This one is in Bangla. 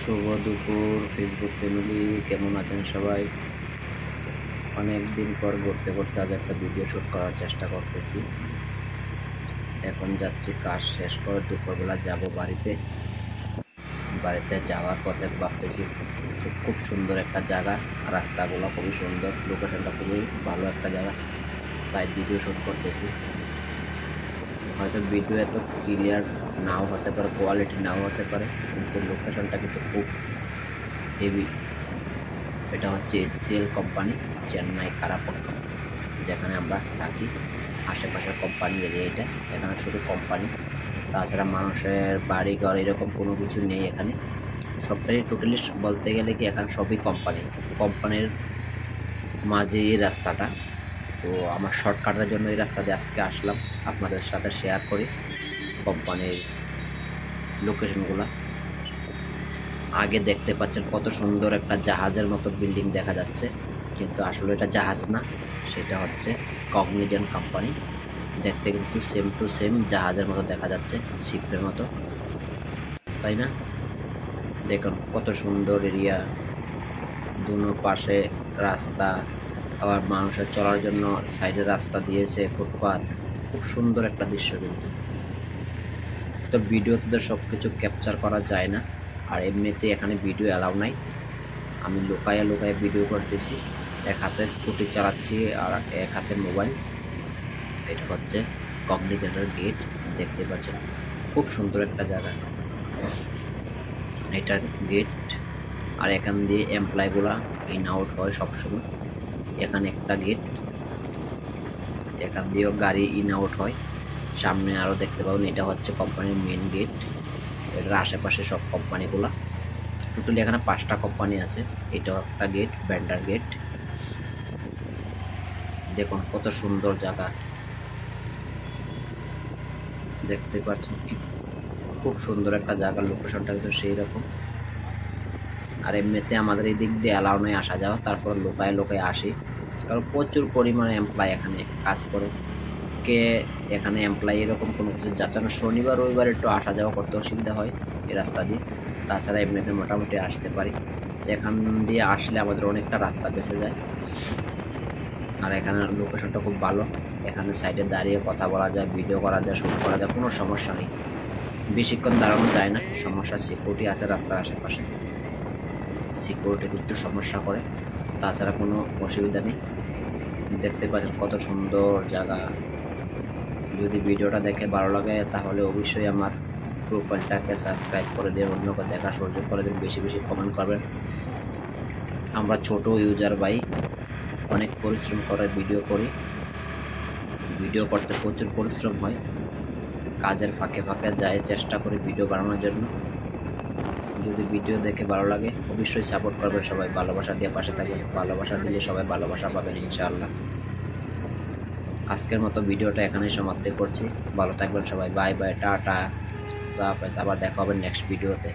শুভ দুপুর ফেসবুক ফ্যামিলি, কেমন আছেন সবাই? অনেক দিন পর ঘুরতে ঘুরতে আজ একটা ভিডিও শ্যুট করার চেষ্টা করতেছি। এখন যাচ্ছি, কাজ শেষ করে দুপুরবেলা যাব বাড়িতে যাওয়ার পথে ভাবতেছি খুব সুন্দর একটা জায়গা, রাস্তাগুলো খুবই সুন্দর, লোকেশনটা খুবই ভালো একটা জায়গা, তাই ভিডিও শ্যুট করতেছি। হয়তো ভিডিও এত ক্লিয়ার নাও হতে পারে, কোয়ালিটি নাও হতে পারে, কিন্তু লোকেশনটা কিন্তু খুব হেভি। এটা হচ্ছে HCL কোম্পানি, চেন্নাই কারাপট্টম, যেখানে আমরা থাকি। আশেপাশের কোম্পানি এরিয়া এটা, এখানে শুধু কোম্পানি, তাছাড়া মানুষের বাড়ি ঘর এরকম কোনো কিছু নেই এখানে। সবটাই টোটালি বলতে গেলে কি এখানে সবই কোম্পানির মাঝে এই রাস্তাটা। তো আমার শর্টকাটের জন্য এই রাস্তা দিয়ে আজকে আসলাম, আপনাদের সাথে শেয়ার করি কোম্পানির লোকেশনগুলো। আগে দেখতে পাচ্ছেন কত সুন্দর একটা জাহাজের মতো বিল্ডিং দেখা যাচ্ছে, কিন্তু আসলে এটা জাহাজ না, সেটা হচ্ছে কগনিজেন্ট কোম্পানি। দেখতে কিন্তু সেম টু সেম জাহাজের মতো দেখা যাচ্ছে, শিপের মতো, তাই না? দেখুন কত সুন্দর এরিয়া, দুনো পাশে রাস্তা, আবার মানুষের চলার জন্য সাইডে রাস্তা দিয়েছে, ফুটপাথ। খুব সুন্দর একটা দৃশ্য। কিন্তু তো ভিডিওতে সব কিছু ক্যাপচার করা যায় না, আর এমনিতে এখানে ভিডিও অ্যালাউ নাই। আমি লুকায়া ভিডিও করতেছি, এক হাতে স্কুটি চালাচ্ছি আর এক হাতে মোবাইল। এটা হচ্ছে কগনিজেন্টের গেট, দেখতে পাচ্ছেন খুব সুন্দর একটা জায়গা। এটা গেট, আর এখান দিয়ে এমপ্লয়গুলা ইন আউট হয় সবসময়। এখানে একটা গেট, এখান দিয়েও গাড়ি ইন আউট হয়। সামনে আরও দেখতে পাবেন, এটা হচ্ছে কোম্পানির মেন গেট। এটার আশেপাশে সব কোম্পানিগুলা, টোটালি এখানে 5টা কোম্পানি আছে। এটাও একটা গেট, ব্যান্ডার গেট। দেখুন কত সুন্দর জায়গা, দেখতে পাচ্ছেন কি খুব সুন্দর একটা জায়গা। লোকেশনটা কিন্তু সেই রকম। আর এমনিতে আমাদের এই দিক দিয়ে অ্যালাউ নয় আসা যাওয়া, তারপর লোকায় আসি, কারণ প্রচুর পরিমাণে এমপ্লয় এখানে কাজ করে। কে এখানে এমপ্লয় এরকম কোনো কিছু যাচ্ছে না। শনিবার রবিবার একটু আসা যাওয়া করতে অসুবিধা হয় এই রাস্তা দিয়ে, তাছাড়া এমনিতে মোটামুটি আসতে পারি। এখান দিয়ে আসলে আমাদের অনেকটা রাস্তা বেঁচে যায়। আর এখানে লোকেশনটা খুব ভালো, এখানে সাইডে দাঁড়িয়ে কথা বলা যায়, ভিডিও করা যায়, শ্যুট করা যায়, কোনো সমস্যা নেই। বেশিক্ষণ দাঁড়ানো যায় না, সমস্যা সিকিউরিটি আছে রাস্তার আশেপাশে, সিকিউরিটি একটু সমস্যা করে, তাছাড়া কোনো অসুবিধা নেই। দেখতে পাচ্ছেন কত সুন্দর জায়গা। যদি ভিডিওটা দেখে ভালো লাগে তাহলে অবশ্যই আমার প্রোফাইলটাকে সাবস্ক্রাইব করে দিয়ে অন্যকে দেখার সুযোগ করে দিন, বেশি বেশি কমেন্ট করবেন। আমরা ছোট ইউজার ভাই, অনেক পরিশ্রম করে ভিডিও করি, ভিডিও করতে প্রচুর পরিশ্রম হয়, কাজের ফাঁকে যায়, চেষ্টা করি ভিডিও বানানোর জন্য। যদি ভিডিও দেখে ভালো লাগে অবশ্যই সাপোর্ট করবেন সবাই, ভালোবাসা দিয়ে পাশে থাকবেন। ভালোবাসা দিলে সবাই ভালোবাসা পাবেন ইনশাআল্লাহ। আজকের মতো ভিডিওটা এখানেই সমাপ্তি করছি। ভালো থাকবেন সবাই, বাই বাই, টাটা, আল্লাহ হাফেজ। আবার দেখা হবে নেক্সট ভিডিওতে।